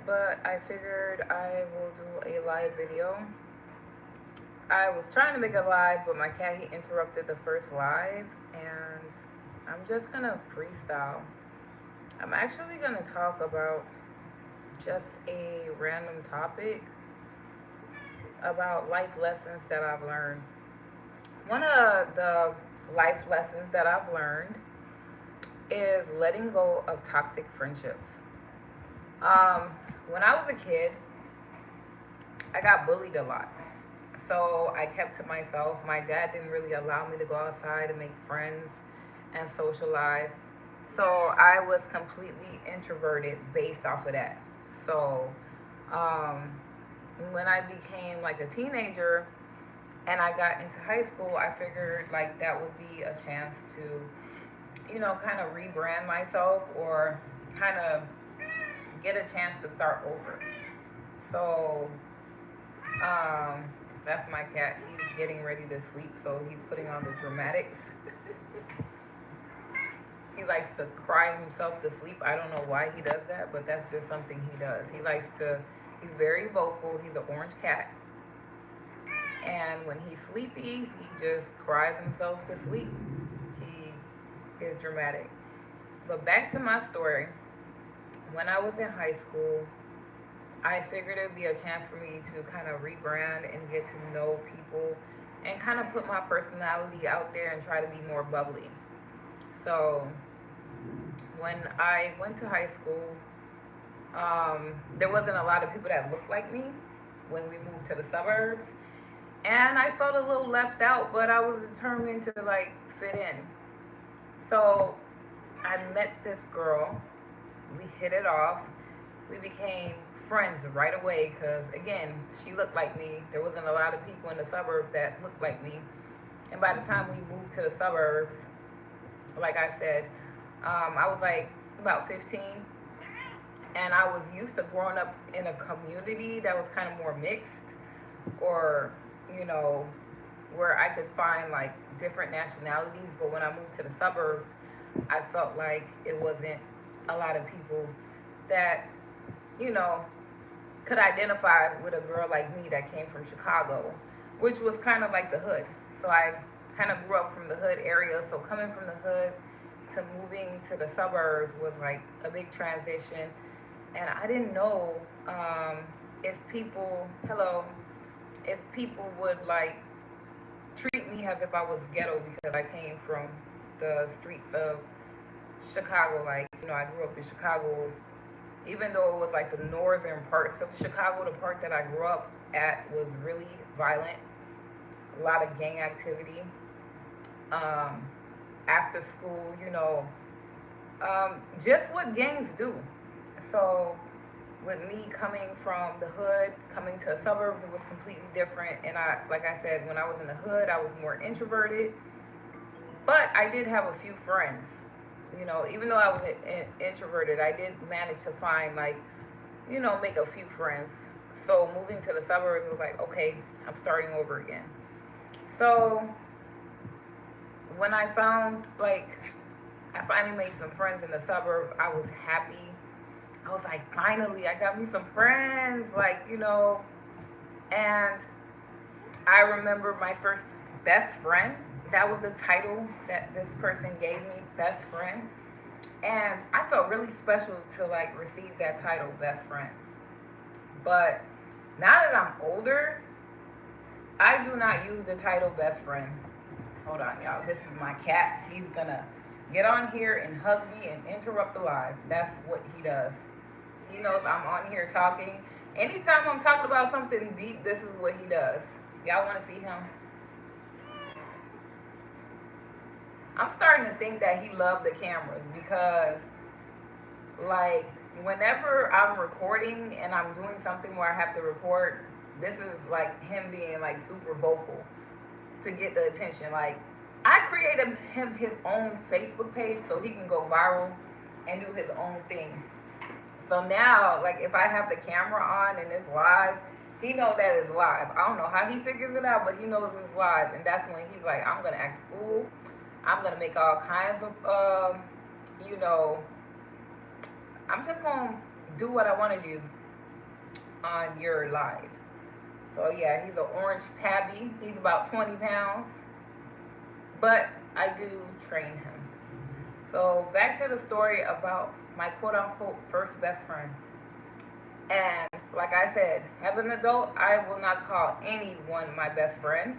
but I figured I will do a live video. I was trying to make a live, but my cat he interrupted the first live, and I'm just gonna freestyle. I'm actually gonna talk about just a random topic about life lessons that I've learned. One of the life lessons that I've learned is letting go of toxic friendships. Um, when I was a kid, I got bullied a lot. So I kept to myself. My dad didn't really allow me to go outside and make friends and socialize. So I was completely introverted based off of that. So um, when I became like a teenager and I got into high school, I figured like that would be a chance to, kind of rebrand myself or kind of get a chance to start over. So um, that's my cat. He's getting ready to sleep, so he's putting on the dramatics. He likes to cry himself to sleep. I don't know why he does that, but that's just something he does. He's very vocal. He's an orange cat. And when he's sleepy, he just cries himself to sleep. He is dramatic. But back to my story. When I was in high school, I figured it'd be a chance for me to kind of rebrand and get to know people and kind of put my personality out there and try to be more bubbly. So when I went to high school, there wasn't a lot of people that looked like me when we moved to the suburbs. And I felt a little left out, but I was determined to like fit in. So I met this girl. We hit it off. We became friends right away because, again, she looked like me. There wasn't a lot of people in the suburbs that looked like me. And by the time we moved to the suburbs, like I said, I was like about 15. And I was used to growing up in a community that was kind of more mixed or, you know, where I could find like different nationalities. But when I moved to the suburbs, I felt like it wasn't a lot of people that, you know, could identify with a girl like me that came from Chicago, which was kind of like the hood. So I kind of grew up from the hood area. So coming from the hood to moving to the suburbs was like a big transition. And I didn't know if people, hello, if people would like treat me as if I was ghetto because I came from the streets of Chicago. Like, I grew up in Chicago, even though it was like the northern parts of Chicago, the part that I grew up at was really violent, a lot of gang activity. Um, After school, just what gangs do. So, with me coming from the hood, coming to the suburbs, it was completely different. And like I said, when I was in the hood, I was more introverted, but I did have a few friends. Even though I was introverted, I did manage to find like, make a few friends. So moving to the suburbs was like, okay, I'm starting over again. So when I found like, I finally made some friends in the suburbs, I was happy. I was like, finally, I got me some friends, and I remember my first best friend. That was the title that this person gave me, best friend. And I felt really special to like receive that title, best friend. But now that I'm older, I do not use the title best friend. Hold on, y'all. This is my cat. He's gonna get on here and hug me and interrupt the live. That's what he does. He knows I'm on here talking. Anytime I'm talking about something deep, this is what he does. Y'all want to see him? I'm starting to think that he loved the cameras because, like, whenever I'm recording and I'm doing something where I have to record, this is like him being like super vocal to get the attention. Like, I created him his own Facebook page so he can go viral and do his own thing. So now, like, if I have the camera on and it's live, he knows that it's live. I don't know how he figures it out, but he knows it's live, and that's when he's like, "I'm gonna act a fool. I'm gonna make all kinds of, you know, I'm just gonna do what I want to do." on your live. So yeah, he's an orange tabby. He's about 20 pounds, but I do train him. So back to the story about my quote unquote first best friend. And like I said, as an adult, I will not call anyone my best friend.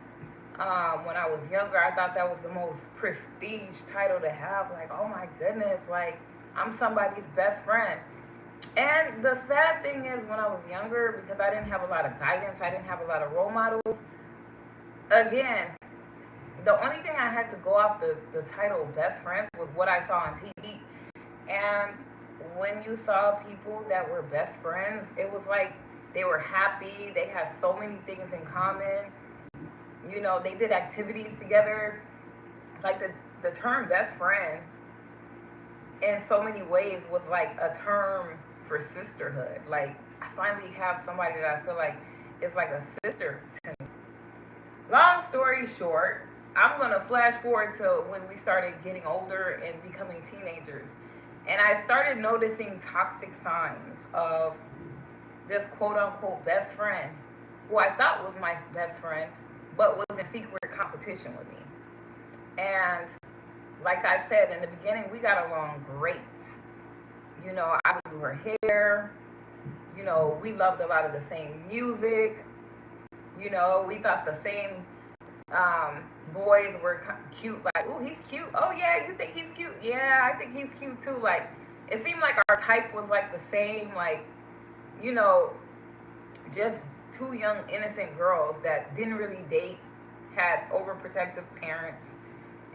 When I was younger, I thought that was the most prestige title to have. Like, oh my goodness, like I'm somebody's best friend. And the sad thing is, when I was younger, because I didn't have a lot of guidance, I didn't have a lot of role models. Again, the only thing I had to go off the title best friends was what I saw on TV. And when you saw people that were best friends, it was like they were happy, they had so many things in common. You know, they did activities together. Like the term best friend in so many ways was like a term for sisterhood. Like I finally have somebody that I feel like is like a sister to me. Long story short, I'm gonna flash forward to when we started getting older and becoming teenagers. And I started noticing toxic signs of this quote unquote best friend who I thought was my best friend, but was in secret competition with me. And like I said in the beginning, we got along great. You know, I would do her hair. You know, we loved a lot of the same music. You know, we thought the same boys were cute. Like, ooh, he's cute. Oh yeah, you think he's cute? Yeah, I think he's cute too. Like, it seemed like our type was like the same. Like, you know, just two young innocent girls that didn't really date, had overprotective parents,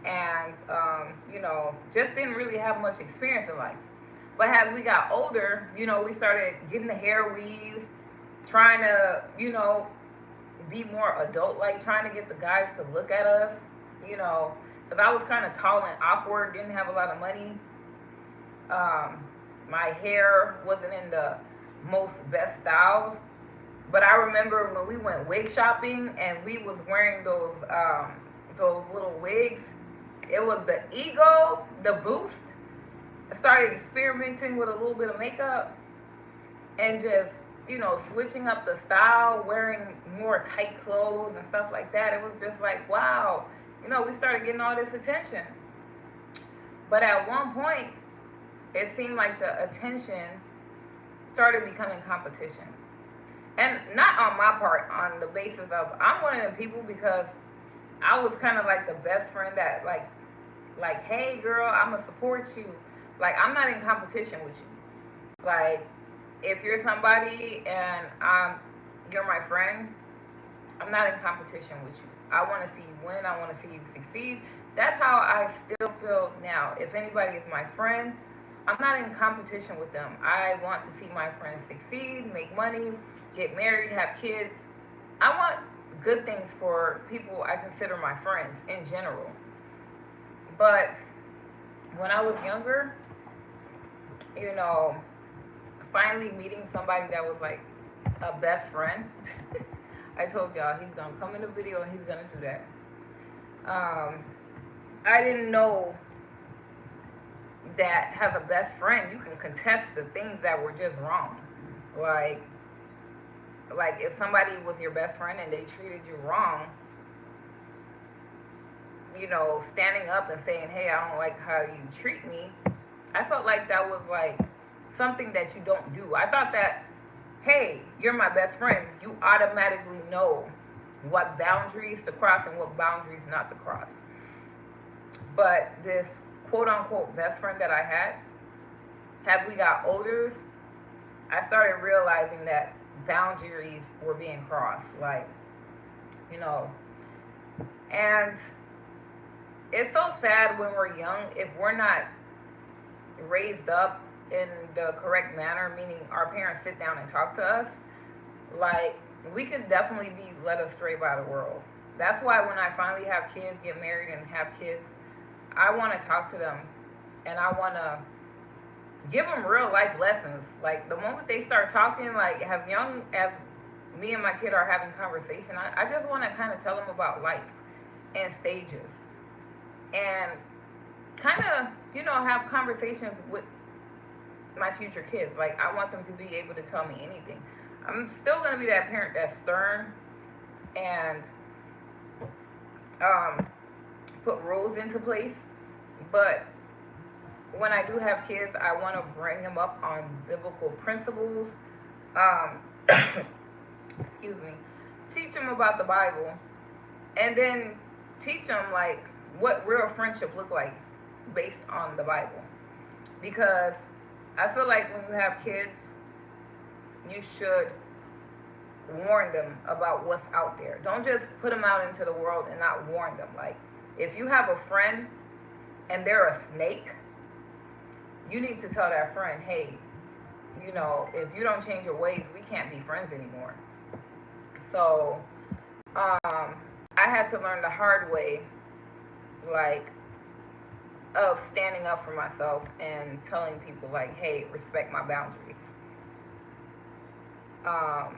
and you know, just didn't really have much experience in life. But as we got older, you know, we started getting the hair weaves, trying to, you know, be more adult, like trying to get the guys to look at us, you know, because I was kind of tall and awkward, didn't have a lot of money. Um, my hair wasn't in the most best styles, but I remember when we went wig shopping and we was wearing those little wigs. It was the ego, the boost. I started experimenting with a little bit of makeup and just, you know, switching up the style, wearing more tight clothes and stuff like that. It was just like, wow, you know, we started getting all this attention. But at one point, it seemed like the attention started becoming competition. And not on my part, on the basis of I'm one of them people, because I was kind of like the best friend that like, hey girl, I'ma support you. Like I'm not in competition with you. Like if you're somebody and you're my friend, I'm not in competition with you. I want to see you win. I want to see you succeed. That's how I still feel now. If anybody is my friend, I'm not in competition with them. I want to see my friends succeed, make money, get married, have kids. I want good things for people I consider my friends in general. But when I was younger, you know, finally meeting somebody that was like a best friend. I told y'all he's gonna come in the video and he's gonna do that. Um, I didn't know that as a best friend you can contest the things that were just wrong. Like like if somebody was your best friend and they treated you wrong, you know, standing up and saying, hey, I don't like how you treat me, I felt like that was like something that you don't do. I thought that, hey, you're my best friend, you automatically know what boundaries to cross and what boundaries not to cross. But this quote unquote best friend that I had, as we got older, I started realizing that boundaries were being crossed. Like, you know, and it's so sad when we're young if we're not raised up in the correct manner, meaning our parents sit down and talk to us. Like, we could definitely be led astray by the world. That's why when I finally have kids, get married and have kids, I want to talk to them and I want to give them real life lessons. Like the moment they start talking, like as young as me and my kid are having conversation, I just want to kind of tell them about life and stages and kind of, you know, have conversations with my future kids. Like I want them to be able to tell me anything. I'm still gonna be that parent that's stern and um, put rules into place. But when I do have kids, I want to bring them up on biblical principles. Um, excuse me. Teach them about the Bible, and then teach them like what real friendship look like based on the Bible. Because I feel like when you have kids, you should warn them about what's out there. Don't just put them out into the world and not warn them. Like, if you have a friend and they're a snake, you need to tell that friend, hey, you know, if you don't change your ways, we can't be friends anymore. So, I had to learn the hard way, like, of standing up for myself and telling people, like, hey, respect my boundaries. Um,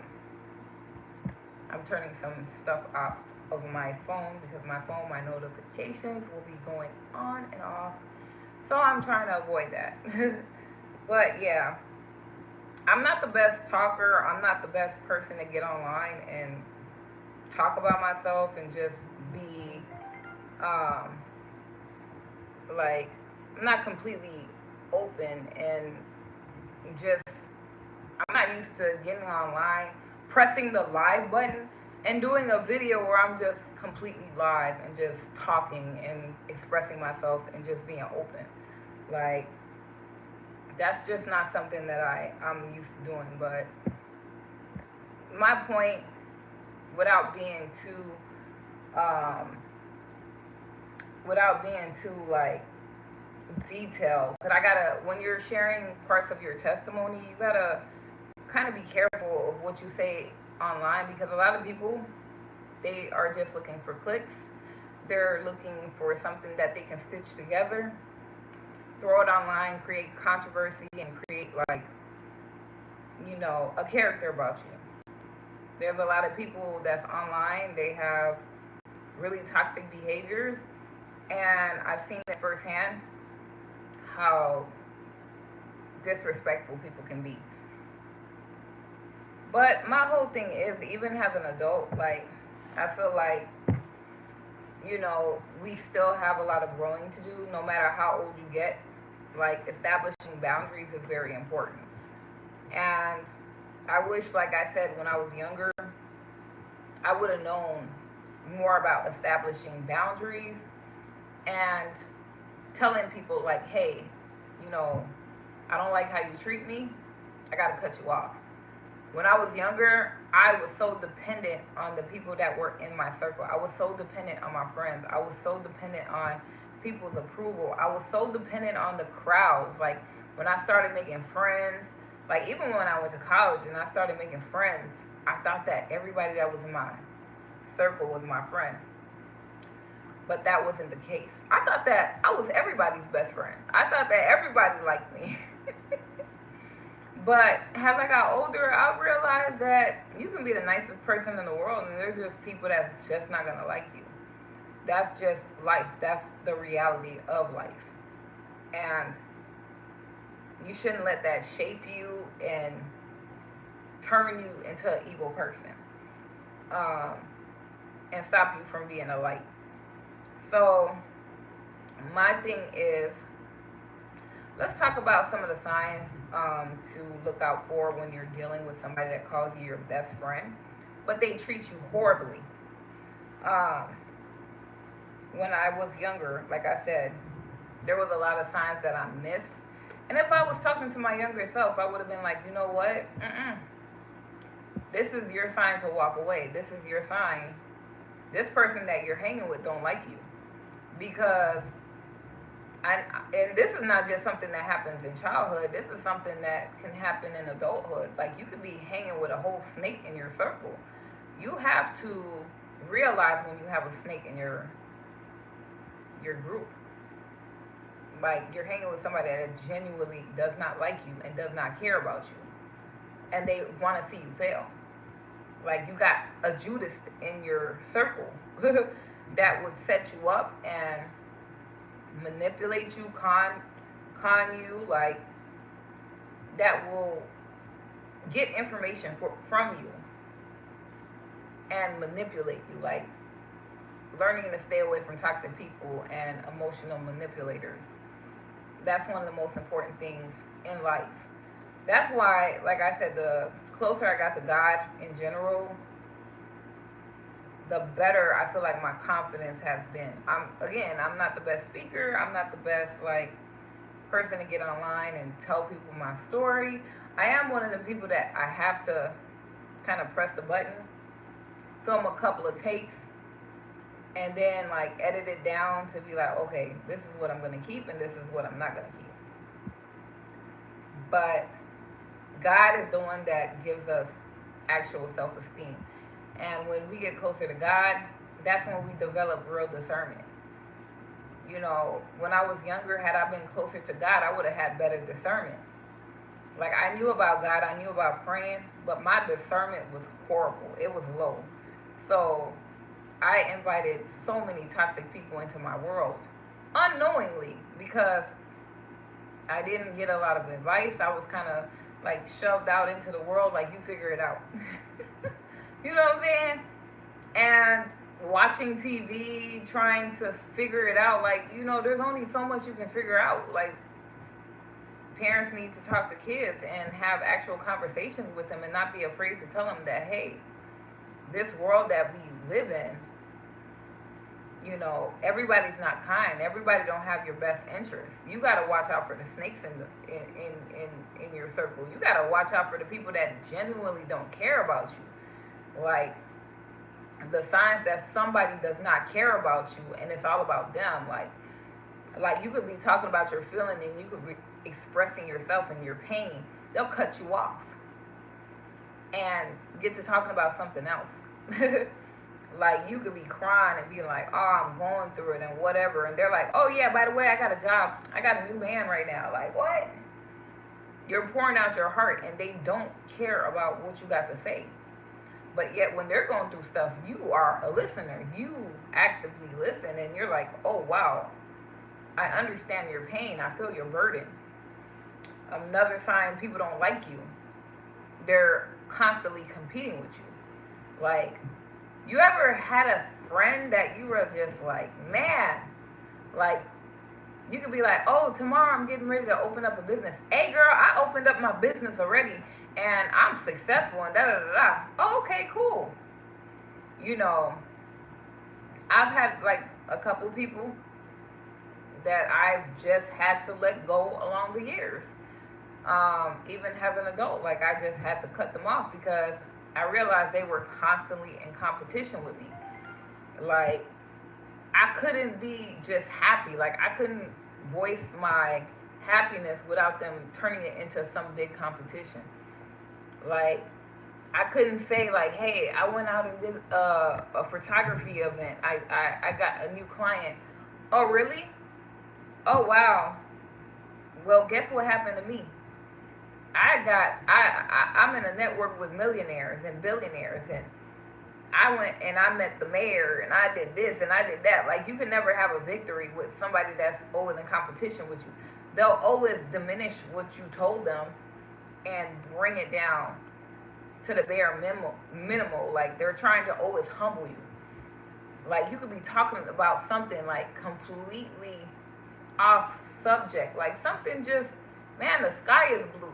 I'm turning some stuff off of my phone because my phone, my notifications will be going on and off. So I'm trying to avoid that. But yeah, I'm not the best talker. I'm not the best person to get online and talk about myself and just be like, I'm not completely open and just, I'm not used to getting online, pressing the live button, and doing a video where I'm just completely live and just talking and expressing myself and just being open. Like, that's just not something that I'm used to doing. But my point, without being too, like detailed, but I gotta, when you're sharing parts of your testimony, you gotta kind of be careful of what you say online, because a lot of people, they are just looking for clicks. They're looking for something that they can stitch together, throw it online, create controversy, and create, like, you know, a character about you. There's a lot of people that's online, they have really toxic behaviors, and I've seen it firsthand how disrespectful people can be. But my whole thing is, even as an adult, like, I feel like, you know, we still have a lot of growing to do no matter how old you get. Like, establishing boundaries is very important. And I wish, like I said, when I was younger, I would have known more about establishing boundaries and telling people, like, hey, you know, I don't like how you treat me. I got to cut you off. When I was younger, I was so dependent on the people that were in my circle. I was so dependent on my friends. I was so dependent on people's approval. I was so dependent on the crowds. Like, when I started making friends, like, even when I went to college and I started making friends, I thought that everybody that was in my circle was my friend. But that wasn't the case. I thought that I was everybody's best friend. I thought that everybody liked me. But as I got older, I realized that you can be the nicest person in the world, and there's just people that's just not gonna like you. That's just life. That's the reality of life. And you shouldn't let that shape you and turn you into an evil person, um, and stop you from being a light. So my thing is, let's talk about some of the signs to look out for when you're dealing with somebody that calls you your best friend, but they treat you horribly. Um, when I was younger, like I said, there was a lot of signs that I missed. And if I was talking to my younger self, I would have been like, you know what? This is your sign to walk away. This is your sign. This person that you're hanging with don't like you. Because and this is not just something that happens in childhood. This is something that can happen in adulthood. Like, you could be hanging with a whole snake in your circle. You have to realize when you have a snake in your group. Like, you're hanging with somebody that genuinely does not like you and does not care about you, and they want to see you fail. Like, you got a Judas in your circle that would set you up and manipulate you, con you, like, that will get information from you and manipulate you. Like learning to stay away from toxic people and emotional manipulators. That's one of the most important things in life. That's why, like I said, the closer I got to God in general, the better I feel like my confidence has been. I'm not the best speaker. I'm not the best like person to get online and tell people my story. I am one of the people that I have to kind of press the button, film a couple of takes, and then like edit it down to be like, okay, this is what I'm gonna keep and this is what I'm not gonna keep. But God is the one that gives us actual self-esteem. And when we get closer to God, that's when we develop real discernment. You know, when I was younger, had I been closer to God, I would have had better discernment. Like I knew about God, I knew about praying, but my discernment was horrible. It was low. So I invited so many toxic people into my world unknowingly because I didn't get a lot of advice. I was kind of like shoved out into the world, like you figure it out. You know what I'm saying? And watching TV, trying to figure it out, like, you know, there's only so much you can figure out. Like, parents need to talk to kids and have actual conversations with them and not be afraid to tell them that, hey, this world that we live in, you know, everybody's not kind. Everybody don't have your best interests. You got to watch out for the snakes in your circle. You got to watch out for the people that genuinely don't care about you. Like the signs that somebody does not care about you and it's all about them. Like you could be talking about your feeling and you could be expressing yourself and your pain. They'll cut you off and get to talking about something else. Like you could be crying and be like, oh, I'm going through it and whatever. And they're like, oh yeah, by the way, I got a job. I got a new man right now. Like what? You're pouring out your heart and they don't care about what you got to say. But yet when they're going through stuff, you are a listener. You actively listen and you're like, oh wow, I understand your pain. I feel your burden. Another sign people don't like you. They're constantly competing with you. Like, you ever had a friend that you were just like, man, like, you could be like, oh, tomorrow I'm getting ready to open up a business. Hey, girl, I opened up my business already, and I'm successful, and da-da-da-da. Oh, okay, cool. You know, I've had, like, a couple people that I've just had to let go along the years. Even as an adult, like, I just had to cut them off because I realized they were constantly in competition with me. Like, I couldn't be just happy. Like, I couldn't voice my happiness without them turning it into some big competition. Like, I couldn't say, like, hey, I went out and did a photography event. I got a new client. Oh, really? Oh, wow. Well, guess what happened to me? I'm in a network with millionaires and billionaires, and I went and I met the mayor and I did this and I did that. Like, you can never have a victory with somebody that's always in competition with you. They'll always diminish what you told them and bring it down to the bare minimal. Like, they're trying to always humble you. Like, you could be talking about something like completely off subject, like something just, man, the sky is blue.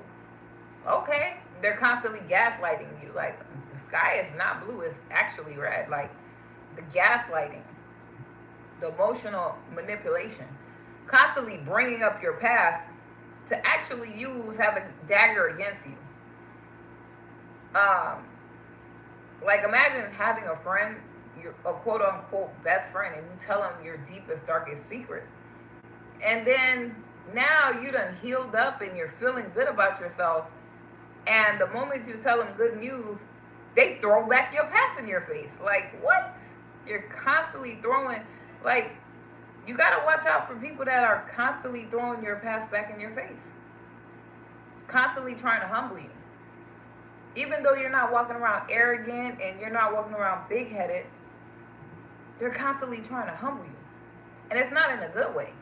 Okay, they're constantly gaslighting you. Like, the sky is not blue, it's actually red. Like, the gaslighting, the emotional manipulation, constantly bringing up your past to actually have a dagger against you. Um, like, imagine having a friend, a quote unquote best friend, and you tell them your deepest, darkest secret. And then now you done healed up and you're feeling good about yourself. And the moment you tell them good news, they throw back your past in your face. Like, what? You're constantly throwing, like, you got to watch out for people that are constantly throwing your past back in your face. Constantly trying to humble you. Even though you're not walking around arrogant and you're not walking around big-headed, they're constantly trying to humble you. And it's not in a good way.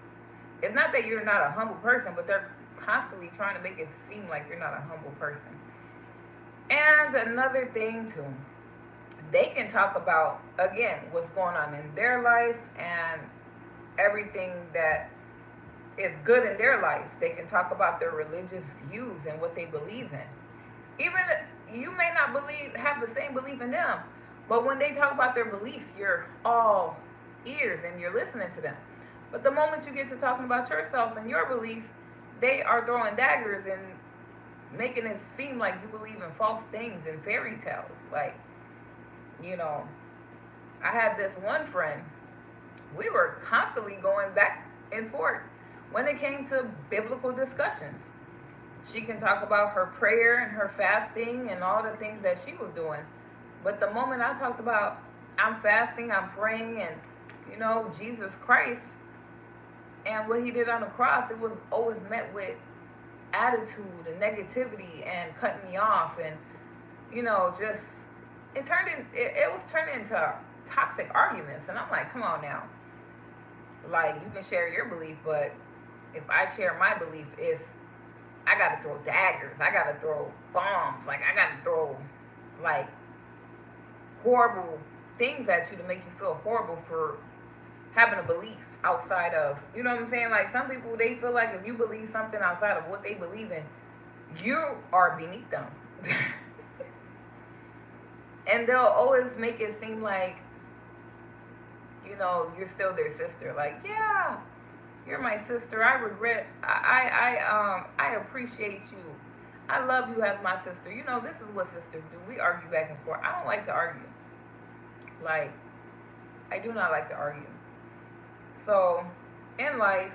It's not that you're not a humble person, but they're constantly trying to make it seem like you're not a humble person. And another thing too, they can talk about, again, what's going on in their life and everything that is good in their life. They can talk about their religious views and what they believe in. Even you may not have the same belief in them, but when they talk about their beliefs, you're all ears and you're listening to them. But the moment you get to talking about yourself and your beliefs, they are throwing daggers and making it seem like you believe in false things and fairy tales. Like, you know, I had this one friend, we were constantly going back and forth when it came to biblical discussions. She can talk about her prayer and her fasting and all the things that she was doing. But the moment I talked about I'm fasting, I'm praying, and, you know, Jesus Christ and what he did on the cross, it was always met with attitude and negativity and cutting me off. And, you know, just, it was turning into toxic arguments. And I'm like, come on now. Like, you can share your belief, but if I share my belief, I gotta throw daggers, I gotta throw bombs, like I gotta throw like horrible things at you to make you feel horrible for having a belief outside of, you know what I'm saying? Like, some people, they feel like if you believe something outside of what they believe in, you are beneath them. And they'll always make it seem like, you know, you're still their sister. Like, yeah, you're my sister. I appreciate you. I love you as my sister. You know, this is what sisters do. We argue back and forth. I don't like to argue. Like, I do not like to argue. So, in life,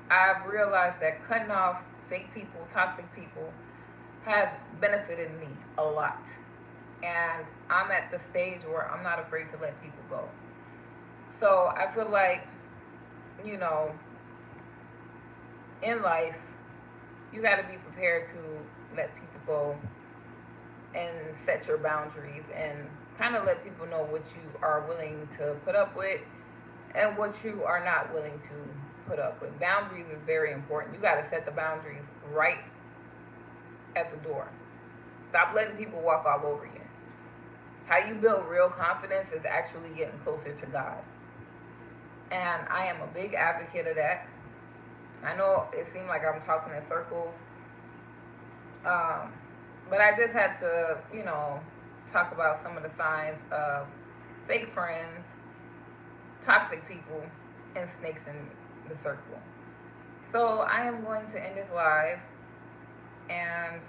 I've realized that cutting off fake people, toxic people, has benefited me a lot. And I'm at the stage where I'm not afraid to let people go. So, I feel like, you know, in life, you got to be prepared to let people go and set your boundaries and kind of let people know what you are willing to put up with and what you are not willing to put up with. Boundaries is very important. You got to set the boundaries right at the door. Stop letting people walk all over you. How you build real confidence is actually getting closer to God. And I am a big advocate of that. I know it seemed like I'm talking in circles. But I just had to, you know, talk about some of the signs of fake friends, toxic people, and snakes in the circle. So I am going to end this live, and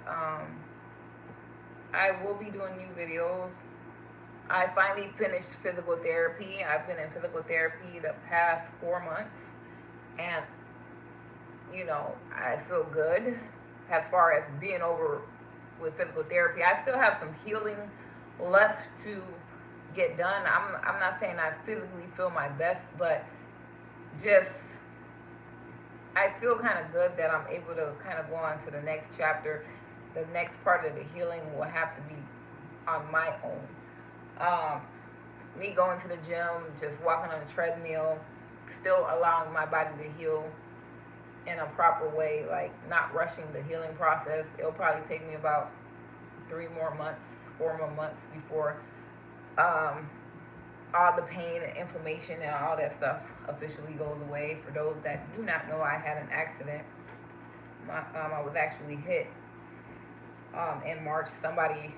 I will be doing new videos. I finally finished physical therapy. I've been in physical therapy the past 4 months, and, you know, I feel good as far as being over with physical therapy. I still have some healing left to get done. I'm not saying I physically feel my best, but just I feel kind of good that I'm able to kind of go on to the next chapter. The next part of the healing will have to be on my own. Me going to the gym, just walking on a treadmill, still allowing my body to heal in a proper way, like not rushing the healing process. It'll probably take me about 4 more months before all the pain and inflammation and all that stuff officially goes away. For those that do not know, I had an accident. I was actually hit in March. Somebody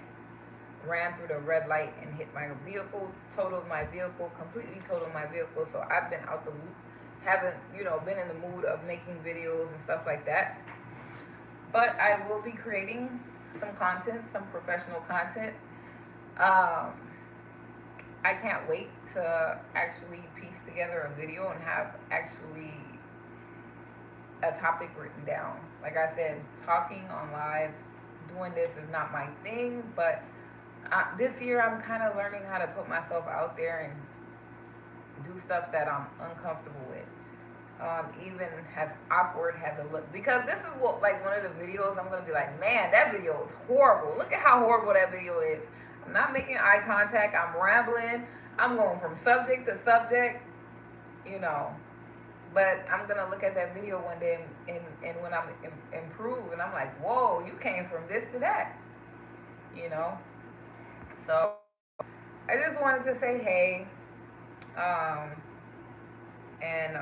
ran through the red light and hit my vehicle, completely totaled my vehicle. So I've been out the loop, haven't, you know, been in the mood of making videos and stuff like that. But I will be creating some content, some professional content. I can't wait to actually piece together a video and have actually a topic written down. Like I said, talking on live, doing this is not my thing, but this year I'm kind of learning how to put myself out there and do stuff that I'm uncomfortable with. Even as awkward as it look, because this is what, like, one of the videos I'm gonna be like, man, that video is horrible. Look at how horrible that video is. I'm not making eye contact. I'm rambling. I'm going from subject to subject, you know. But I'm gonna look at that video one day and when I'm improved, and I'm like, whoa, you came from this to that. you know. So I just wanted to say hey, um, and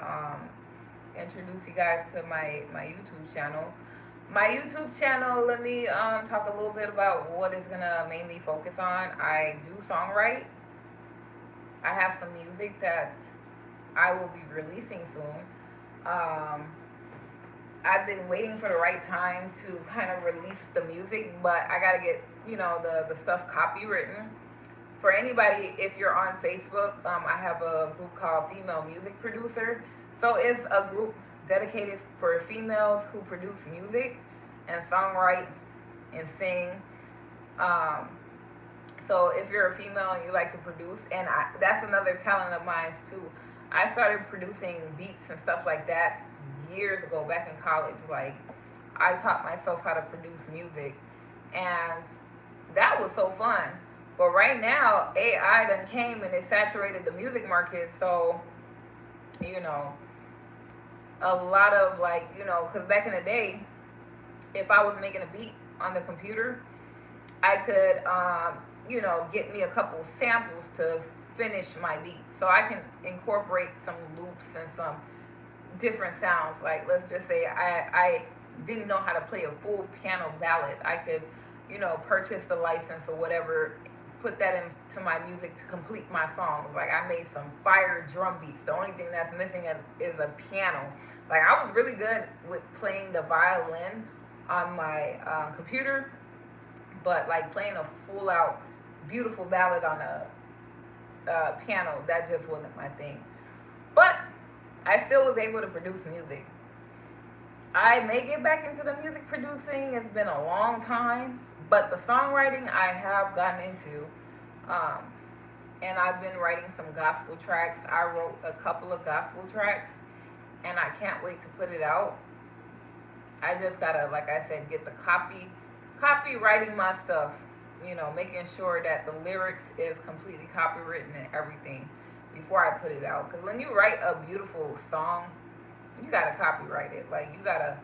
introduce you guys to my YouTube channel. My YouTube channel, let me talk a little bit about what it's gonna mainly focus on. I do songwrite. I have some music that I will be releasing soon. Um, I've been waiting for the right time to kind of release the music, but I gotta get the stuff copywritten. For anybody, if you're on Facebook, I have a group called Female Music Producer. So it's a group dedicated for females who produce music and songwrite and sing. Um, so if you're a female and you like to produce, and that's another talent of mine too. I started producing beats and stuff like that years ago, back in college. Like I taught myself how to produce music, and that was so fun. But right now, AI done came and it saturated the music market. So, you know, a lot of because back in the day, if I was making a beat on the computer, I could, get me a couple samples to finish my beat. So I can incorporate some loops and some different sounds. Like, let's just say I didn't know how to play a full piano ballad. I could, purchase the license or whatever, put that into my music to complete my songs. Like, I made some fire drum beats. The only thing that's missing is a piano. Like, I was really good with playing the violin on my computer, but like playing a full out beautiful ballad on a piano, that just wasn't my thing. But I still was able to produce music. I may get back into the music producing. It's been a long time, but the songwriting I have gotten into, um, and I've been writing some gospel tracks. I wrote a couple of gospel tracks, and I can't wait to put it out. I just gotta, like I said, get the copywriting my stuff. Making sure that the lyrics is completely copywritten and everything before I put it out. Because when you write a beautiful song, you gotta copyright it. Like, you gotta,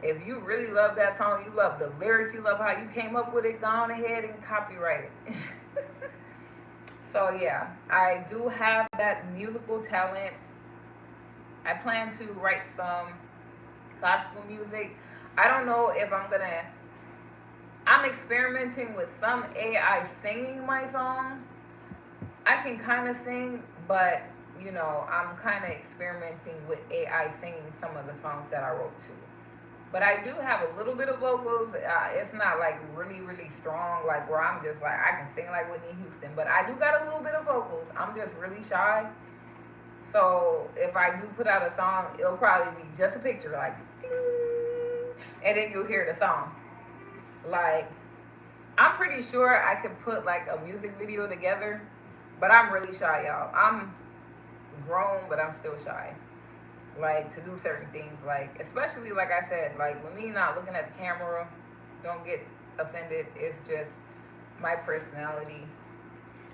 if you really love that song, you love the lyrics, you love how you came up with it, go on ahead and copyright it. So yeah, I do have that musical talent. I plan to write some gospel music. I don't know if I'm experimenting with some AI singing my song. I can kind of sing, but I'm kind of experimenting with AI singing some of the songs that I wrote too. But I do have a little bit of vocals. It's not like really, really strong, like where I'm just like, I can sing like Whitney Houston. But I do got a little bit of vocals. I'm just really shy. So if I do put out a song, it'll probably be just a picture, like, ding, and then you'll hear the song. Like, I'm pretty sure I could put like a music video together, but I'm really shy, y'all. I'm grown, but I'm still shy. Like, to do certain things, like, especially like I said, like with me not looking at the camera, don't get offended. It's just my personality.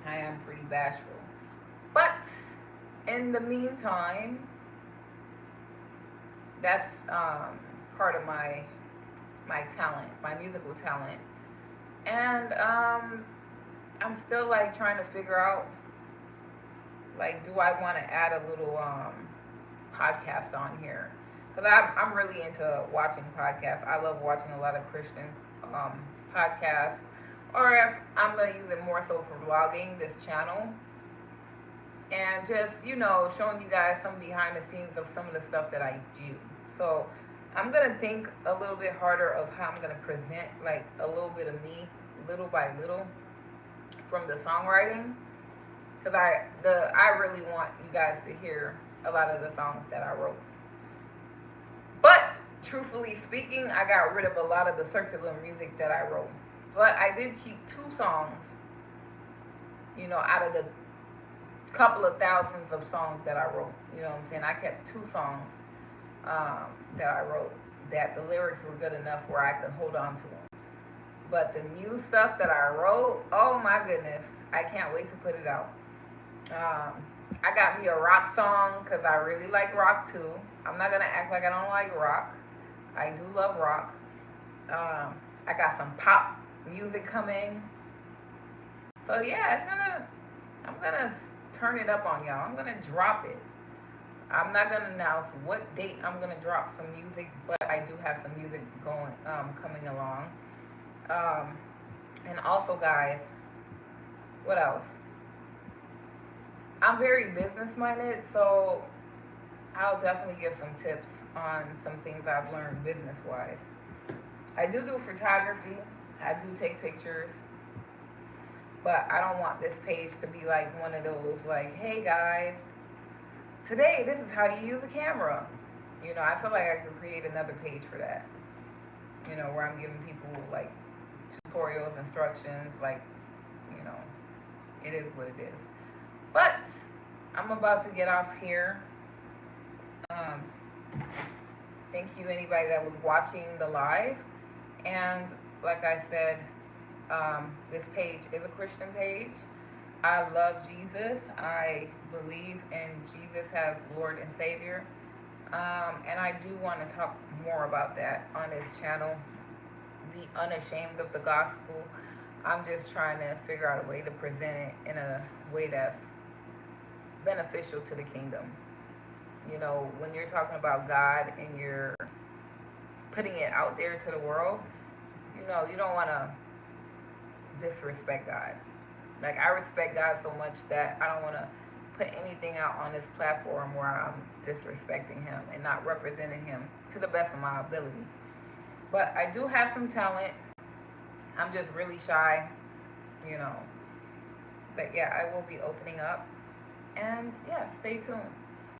I am pretty bashful. But in the meantime, that's part of my talent, my musical talent. And I'm still like trying to figure out, like, do I want to add a little podcast on here? Because I'm really into watching podcasts. I love watching a lot of Christian podcasts. Or if I'm going to use it more so for vlogging, this channel. And just, showing you guys some behind the scenes of some of the stuff that I do. So I'm going to think a little bit harder of how I'm going to present, like, a little bit of me, little by little, from the songwriting. Because I really want you guys to hear a lot of the songs that I wrote. But truthfully speaking, I got rid of a lot of the circular music that I wrote. But I did keep 2 songs, out of the couple of thousands of songs that I wrote. You know what I'm saying? I kept 2 songs that I wrote that the lyrics were good enough where I could hold on to them. But the new stuff that I wrote, oh my goodness, I can't wait to put it out. I got me a rock song because I really like rock too. I'm not going to act like I don't like rock. I do love rock. I got some pop music coming. So yeah, I'm gonna turn it up on y'all. I'm gonna drop it. I'm not gonna announce what date I'm gonna drop some music, but I do have some music going, coming along. Um, and also, guys, what else? I'm very business minded, so I'll definitely give some tips on some things I've learned business wise. I do photography. I do take pictures, but I don't want this page to be like one of those like, hey guys, today this is how you use a camera. I feel like I could create another page for that. Where I'm giving people like tutorials, instructions, like, you know, it is what it is. But I'm about to get off here. Um, Thank you, anybody that was watching the live. And like I said, this page is a Christian page. I love Jesus. I believe in Jesus as Lord and Savior. And I do want to talk more about that on this channel. Be unashamed of the gospel. I'm just trying to figure out a way to present it in a way that's beneficial to the kingdom. When you're talking about God and you're putting it out there to the world, you don't want to disrespect God. Like, I respect God so much that I don't want to put anything out on this platform where I'm disrespecting Him and not representing Him to the best of my ability. But I do have some talent. I'm just really shy, you know. But yeah, I will be opening up. And yeah, stay tuned.